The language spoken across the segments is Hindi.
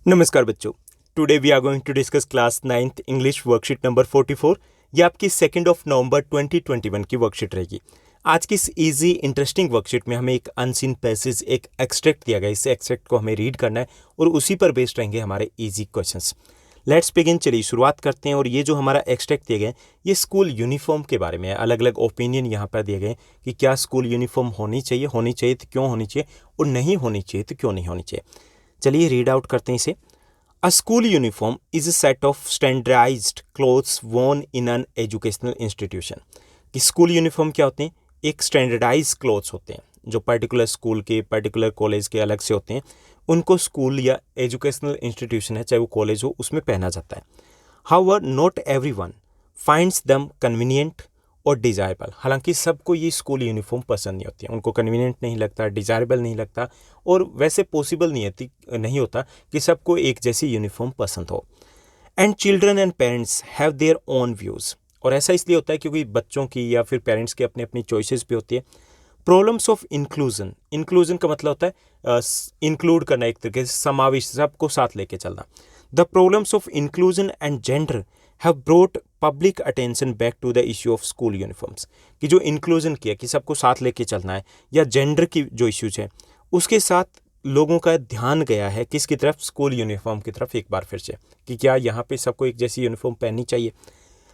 नमस्कार बच्चों। Today we are going to discuss class 9th English worksheet number 44। ये आपकी 2 नवंबर 2021 की वर्कशीट रहेगी। आज की इस इजी इंटरेस्टिंग वर्कशीट में हमें एक अनसीन पैसेज, एक एक्सट्रैक्ट दिया गया। इस एक्सट्रैक्ट को हमें रीड करना है और उसी पर बेस्ड रहेंगे हमारे इजी क्वेश्चंस। Let's begin. चलिए शुरुआत करते हैं। और ये जो हमारा एक्सट्रैक्ट दिए गए ये स्कूल यूनिफॉर्म के बारे में है। अलग अलग ओपिनियन यहाँ पर दिए गए कि क्या स्कूल यूनिफॉर्म होनी चाहिए तो क्यों होनी चाहिए, और नहीं होनी चाहिए तो क्यों नहीं होनी चाहिए। चलिए रीड आउट करते हैं इसे। A school uniform is a set of standardized clothes worn in an educational institution। कि स्कूल यूनिफॉर्म क्या होते हैं? एक स्टैंडर्डाइज क्लोथ्स होते हैं जो पर्टिकुलर स्कूल के, पर्टिकुलर कॉलेज के अलग से होते हैं। उनको स्कूल या एजुकेशनल इंस्टीट्यूशन है, चाहे वो कॉलेज हो, उसमें पहना जाता है। However not everyone finds them convenient और डिजायरेबल। हालांकि सबको ये स्कूल यूनिफॉर्म पसंद नहीं होती है, उनको कन्वीनियंट नहीं लगता, डिजायरेबल नहीं लगता, और वैसे पॉसिबल नहीं होता कि सबको एक जैसी यूनिफॉर्म पसंद हो। And children and parents have their own views. और ऐसा इसलिए होता है क्योंकि बच्चों की या फिर पेरेंट्स की अपनी अपनी चॉइसेस भी होती है। Problems of inclusion. इंक्लूजन का मतलब होता है इंक्लूड करना, एक तरीके से समावेश, सबको साथ लेके चलना। The problems of inclusion and gender have brought public attention back to the issue of school uniforms. कि जो इंक्लूजन किया कि सबको साथ लेके चलना है, या जेंडर की जो इश्यूज है उसके साथ लोगों का ध्यान गया है किसकी तरफ? स्कूल यूनिफॉर्म की तरफ एक बार फिर से, कि क्या यहाँ पे सबको एक जैसी यूनिफॉर्म पहननी चाहिए।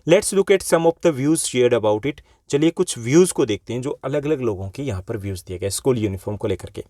Let's look at some of the views shared about it. चलिए कुछ व्यूज को देखते हैं जो अलग अलग लोगों के यहाँ पर व्यूज दिए गए स्कूल यूनिफॉर्म को लेकर के।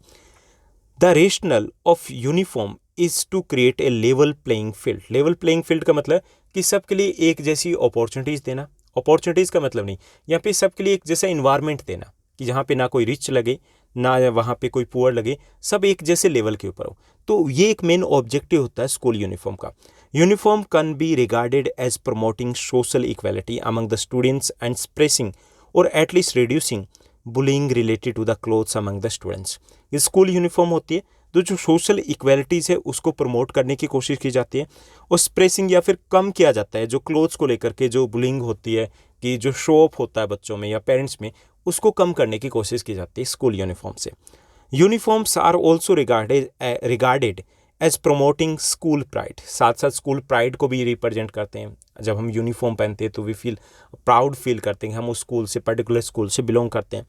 The rationale of uniform is to create a level playing field. Level playing field का मतलब कि सबके लिए एक जैसी अपॉर्चुनिटीज देना। अपॉर्चुनिटीज का मतलब नहीं, यहाँ पे सबके लिए एक जैसा इन्वायरमेंट देना कि जहाँ पे ना कोई रिच लगे ना वहाँ पे कोई पुअर लगे, सब एक जैसे लेवल के ऊपर हो। तो ये एक मेन ऑब्जेक्टिव होता है स्कूल यूनिफॉर्म का। Uniform can be regarded as promoting social equality among the students and expressing और at least reducing bullying related to the clothes among the students. ये स्कूल यूनिफॉर्म होती है तो जो सोशल इक्वालिटीज़ है उसको प्रमोट करने की कोशिश की जाती है, और स्प्रेसिंग या फिर कम किया जाता है जो क्लोथ्स को लेकर के जो बुलिंग होती है, कि जो शो ऑफ होता है बच्चों में या पेरेंट्स में, उसको कम करने की कोशिश की जाती है स्कूल यूनिफॉर्म से। Uniforms are also regarded as promoting school pride. साथ साथ स्कूल प्राइड को भी रिप्रेजेंट करते हैं। जब हम यूनिफॉर्म पहनते हैं तो वी फील प्राउड फील करते हैं, हम उस स्कूल से, पर्टिकुलर स्कूल से बिलोंग करते हैं।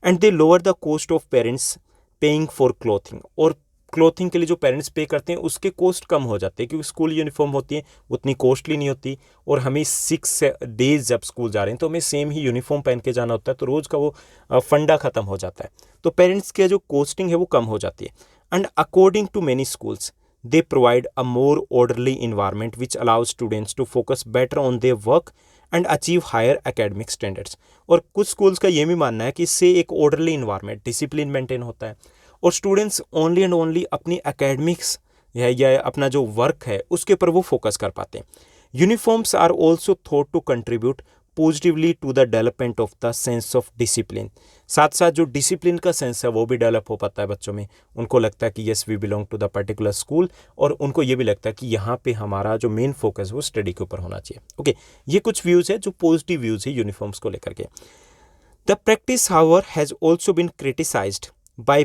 And they lower the cost of parents paying for clothing. और क्लोथिंग के लिए जो पेरेंट्स पे करते हैं उसके कॉस्ट कम हो जाते हैं, क्योंकि स्कूल यूनिफॉर्म होती है उतनी कॉस्टली नहीं होती। और हमें 6 डेज जब स्कूल जा रहे हैं तो हमें सेम ही यूनिफॉर्म पहन के जाना होता है, तो रोज़ का वो फंडा ख़त्म हो जाता है। तो पेरेंट्स के जो कॉस्टिंग है वो कम हो जाती है। And according to many schools they provide a more orderly environment which allows students to focus better on their work and achieve higher academic standards. और कुछ स्कूल्स का ये भी मानना है कि इससे एक ऑर्डरली इन्वायरमेंट, डिसिप्लिन मेंटेन होता है, और स्टूडेंट्स ओनली एंड ओनली अपनी एकेडमिक्स या अपना जो वर्क है उसके ऊपर वो फोकस कर पाते हैं। Uniforms are also thought to contribute positively to the development of the sense of discipline. साथ साथ जो डिसिप्लिन का सेंस है वो भी डेवलप हो पाता है बच्चों में। उनको लगता है कि yes we belong to the particular school, और उनको ये भी लगता है कि यहाँ पे हमारा जो मेन फोकस है वो स्टडी के ऊपर होना चाहिए। ओके, ये कुछ व्यूज़ है जो पॉजिटिव व्यूज़ है यूनिफॉर्म्स को लेकर के। The practice however has also been criticised by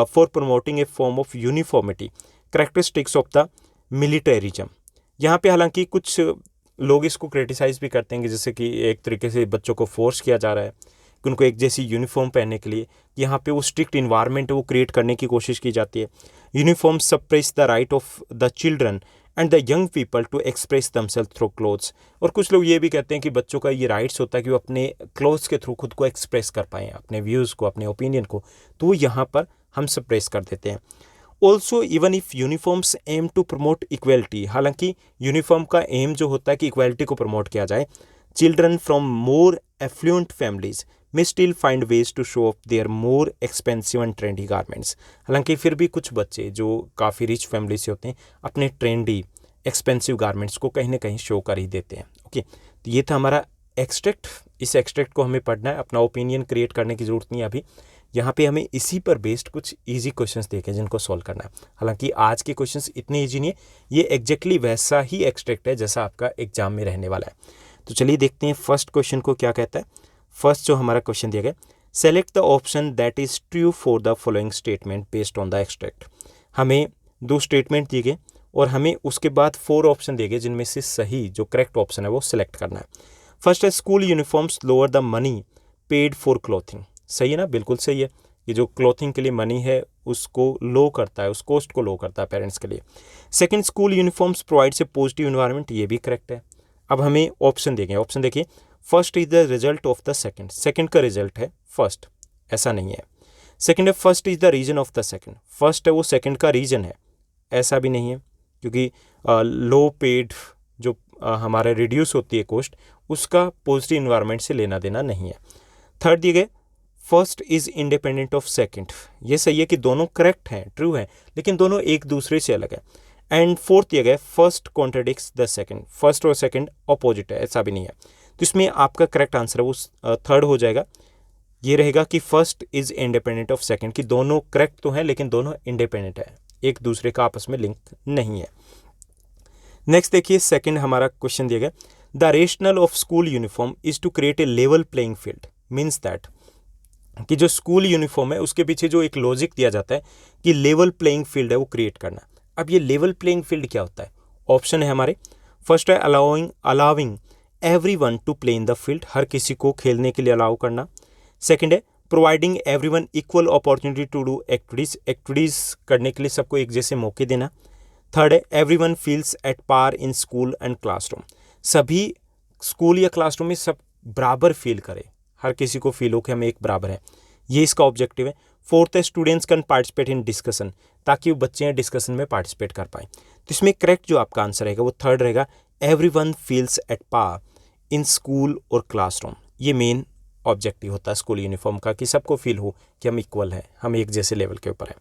for promoting a form of uniformity characteristics of the militarism। यहाँ पे हालांकि कुछ लोग इसको क्रिटिसाइज भी करते हैं कि जैसे कि एक तरीके से बच्चों को फोर्स किया जा रहा है कि उनको एक जैसी यूनिफॉर्म पहनने के लिए। यहाँ पे वो स्ट्रिक्ट इन्वायरमेंट है वो क्रिएट करने की कोशिश की जाती है। Uniform suppress the right of the children and the young people to express themselves through clothes. और कुछ लोग ये भी कहते हैं कि बच्चों का ये राइट्स होता है कि वो अपने क्लोथ्स के थ्रू खुद को एक्सप्रेस कर पाएँ, अपने व्यूज़ को, अपने ओपिनियन को, तो वो यहाँ पर हम सप्रेस कर देते हैं। Also even if uniforms aim to promote equality. हालांकि यूनिफॉर्म का एम जो होता है कि इक्वलिटी को प्रमोट किया जाए, children from more affluent families may still find ways to show off their more expensive and trendy garments। हालांकि फिर भी कुछ बच्चे जो काफ़ी रिच फैमिली से होते हैं अपने ट्रेंडी एक्सपेंसिव गारमेंट्स को कहीं ना कहीं शो कर ही देते हैं। ओके, तो ये था हमारा एक्सट्रैक्ट। इस एक्सट्रैक्ट को हमें पढ़ना है, अपना ओपिनियन क्रिएट करने की ज़रूरत नहीं है अभी। यहाँ पे हमें इसी पर बेस्ड कुछ इजी क्वेश्चंस देखे जिनको सॉल्व करना है। हालांकि आज के क्वेश्चंस इतने इजी नहीं है, ये एग्जैक्टली वैसा ही एक्सट्रैक्ट है जैसा आपका एग्जाम में रहने वाला है। तो चलिए देखते हैं फर्स्ट क्वेश्चन को क्या कहता है। फर्स्ट जो हमारा क्वेश्चन दिया गया, select the option that is true for the following statement based on the extract. हमें 2 स्टेटमेंट दिए गए, और हमें उसके बाद 4 ऑप्शन दिए गए जिनमें से सही जो करेक्ट ऑप्शन है वो सिलेक्ट करना है। फर्स्ट है school uniforms lower the money paid for clothing. सही है ना, बिल्कुल सही है। ये जो क्लॉथिंग के लिए मनी है उसको लो करता है, उस कॉस्ट को लो करता है पेरेंट्स के लिए। Second, school uniforms provides a positive environment. ये भी करेक्ट है। अब हमें ऑप्शन देंगे, ऑप्शन देखिए, first is the result of the second. Second का रिजल्ट है फर्स्ट, ऐसा नहीं है। सेकंड है first is the reason of the second. First है वो सेकंड का रीजन है, ऐसा भी नहीं है, क्योंकि लो पेड जो हमारे रिड्यूस होती है कॉस्ट, उसका पॉजिटिव इन्वायरमेंट से लेना देना नहीं है। थर्ड दिए गए first is independent of second. ये सही है कि दोनों करेक्ट हैं, ट्रू हैं, लेकिन दोनों एक दूसरे से अलग है। एंड फोर्थ दिया गया first contradicts the second. First और सेकंड अपोजिट है, ऐसा भी नहीं है। तो इसमें आपका करेक्ट आंसर है वो थर्ड हो जाएगा। ये रहेगा कि first is independent of second, कि दोनों करेक्ट तो हैं लेकिन दोनों इंडिपेंडेंट है, एक दूसरे का आपस में लिंक नहीं है। नेक्स्ट देखिए, सेकंड हमारा क्वेश्चन दिया गया, the rationale of school uniform is to create a level playing field. Means that कि जो स्कूल यूनिफॉर्म है उसके पीछे जो एक लॉजिक दिया जाता है कि लेवल प्लेइंग फील्ड है वो क्रिएट करना। अब ये लेवल प्लेइंग फील्ड क्या होता है? ऑप्शन है हमारे, फर्स्ट है allowing everyone to play in the field, हर किसी को खेलने के लिए अलाउ करना। सेकंड है providing everyone equal opportunity to do activities करने के लिए सबको एक जैसे मौके देना। थर्ड है everyone feels at par in school and classroom, सभी स्कूल या क्लासरूम में सब बराबर फील करें, हर किसी को फील हो कि हम एक बराबर हैं, ये इसका ऑब्जेक्टिव है। फोर्थ है students can participate in discussion, ताकि वो बच्चे डिस्कशन में पार्टिसिपेट कर पाएँ। तो इसमें करेक्ट जो आपका आंसर रहेगा वो थर्ड रहेगा, everyone feels at par in school और क्लासरूम। ये मेन ऑब्जेक्टिव होता है स्कूल यूनिफॉर्म का, कि सबको फील हो कि हम इक्वल हैं, हम एक जैसे लेवल के ऊपर हैं।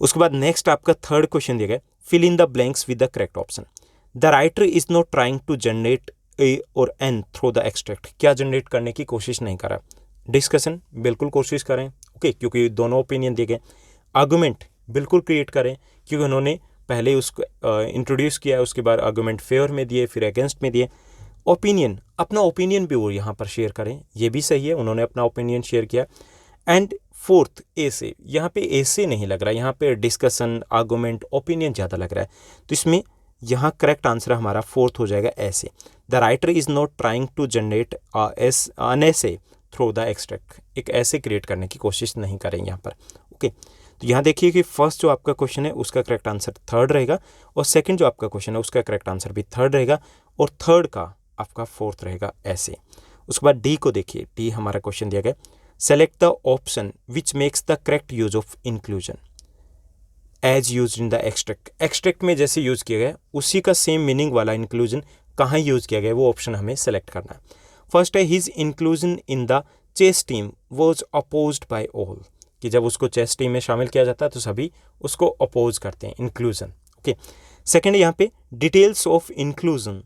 उसके बाद नेक्स्ट आपका थर्ड क्वेश्चन दिया गया, fill in the blanks with the correct option. The writer is not trying to generate a और एन थ्रू द एक्सट्रैक्ट। क्या जनरेट करने की कोशिश नहीं कर रहा? डिस्कशन बिल्कुल कोशिश करें, ओके, क्योंकि दोनों ओपिनियन दिए गए। आर्गूमेंट बिल्कुल क्रिएट करें, क्योंकि उन्होंने पहले उसको इंट्रोड्यूस किया, उसके बाद आर्गूमेंट फेवर में दिए, फिर अगेंस्ट में दिए। ओपिनियन, अपना ओपिनियन भी वो यहाँ पर शेयर करें, ये भी सही है, उन्होंने अपना ओपिनियन शेयर किया। एंड फोर्थ ऐसे, यहाँ पे ऐसे नहीं लग रहा, यहाँ पे डिस्कशन, आर्गूमेंट, ओपिनियन ज़्यादा लग रहा है। तो इसमें यहाँ करेक्ट आंसर हमारा फोर्थ हो जाएगा, ऐसे। The writer is not trying to generate an essay through the extract, एक ऐसे क्रिएट करने की कोशिश नहीं करेंगे यहाँ पर, ओके। तो यहाँ देखिए कि फर्स्ट जो आपका क्वेश्चन है उसका करेक्ट आंसर थर्ड रहेगा, और सेकंड जो आपका क्वेश्चन है उसका करेक्ट आंसर भी थर्ड रहेगा, और थर्ड का आपका फोर्थ रहेगा, ऐसे। उसके बाद डी को देखिए, डी हमारा क्वेश्चन दिया गया, select the option which makes the correct use of inclusion as use in the extract. Extract में जैसे यूज किया गया उसी का सेम मीनिंग वाला इंक्लूजन कहाँ यूज किया गया, वो ऑप्शन हमें सेलेक्ट करना है। फर्स्ट है his inclusion in the chess team was opposed by all, कि जब उसको चेस टीम में शामिल किया जाता है तो सभी उसको अपोज करते हैं, इंक्लूजन, ओके। सेकेंड यहाँ पे details of inclusion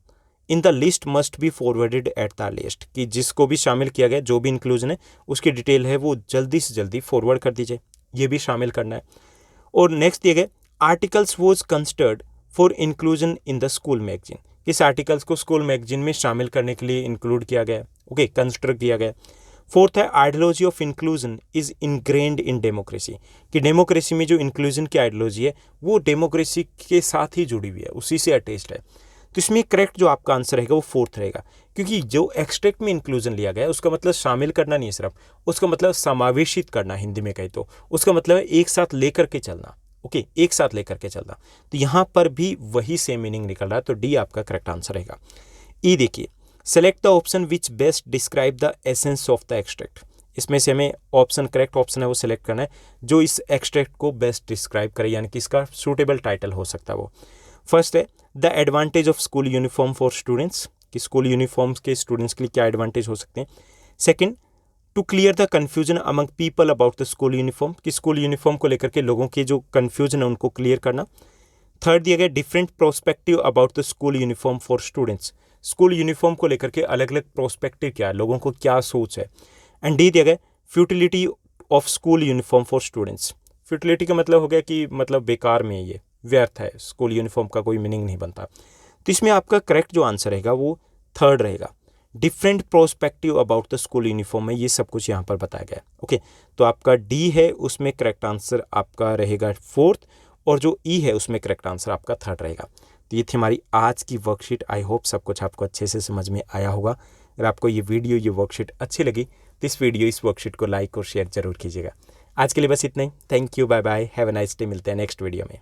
in the list must be forwarded at the list, कि जिसको भी शामिल किया गया, जो भी इंक्लूजन है उसकी डिटेल है वो जल्दी से जल्दी फॉरवर्ड कर दीजिए, ये भी शामिल करना है। और नेक्स्ट दिए गए articles was considered for inclusion in the school magazine, किस आर्टिकल्स को स्कूल मैगजीन में शामिल करने के लिए इंक्लूड किया गया, ओके, कंसिडर किया गया। फोर्थ है ideology of inclusion is ingrained in democracy, कि डेमोक्रेसी में जो इंक्लूजन की आइडियोलॉजी है वो डेमोक्रेसी के साथ ही जुड़ी हुई है, उसी से अटैच्ड है। तो इसमें करेक्ट जो आपका आंसर रहेगा वो फोर्थ रहेगा, क्योंकि जो एक्सट्रैक्ट में इंक्लूजन लिया गया है उसका मतलब शामिल करना नहीं है सिर्फ, उसका मतलब समावेशित करना, हिंदी में कहे तो उसका मतलब है एक साथ लेकर के चलना, ओके, एक साथ लेकर के चलना। तो यहाँ पर भी वही सेम मीनिंग निकल रहा है, तो डी आपका करेक्ट आंसर रहेगा। ई देखिए, select the option which best describe the essence of the extract. इसमें से हमें ऑप्शन, करेक्ट ऑप्शन है वो सिलेक्ट करना है जो इस एक्सट्रैक्ट को बेस्ट डिस्क्राइब करे, यानी कि इसका सूटेबल टाइटल हो सकता है वो। फर्स्ट है the advantage of school uniform for students, कि स्कूल यूनिफॉर्म्स के स्टूडेंट्स के लिए क्या एडवांटेज हो सकते हैं। Second, to clear the confusion among people about the school uniform, कि स्कूल यूनिफॉर्म को लेकर के लोगों की जो कन्फ्यूजन है उनको क्लियर करना। थर्ड दिया गया different prospective about the school uniform for students, school uniform को लेकर के अलग अलग प्रोस्पेक्टिव क्या है, लोगों को क्या सोच है। एंड डी दिया गया futility of school uniform for students. Futility का मतलब हो गया कि मतलब बेकार में, ये व्यर्थ है, स्कूल यूनिफॉर्म का कोई मीनिंग नहीं बनता। तो इसमें आपका करेक्ट जो आंसर रहेगा वो थर्ड रहेगा, different prospective about the school uniform में ये सब कुछ यहाँ पर बताया गया है, ओके। तो आपका डी है उसमें करेक्ट आंसर आपका रहेगा फोर्थ, और जो ई है उसमें करेक्ट आंसर आपका थर्ड रहेगा। तो ये थी हमारी आज की वर्कशीट। आई होप सब कुछ आपको अच्छे से समझ में आया होगा। अगर आपको ये वीडियो, ये वर्कशीट अच्छी लगी तो इस वर्कशीट को लाइक और शेयर जरूर कीजिएगा। आज के लिए बस इतना ही। Thank you, bye bye, have a nice day. मिलते हैं नेक्स्ट वीडियो में।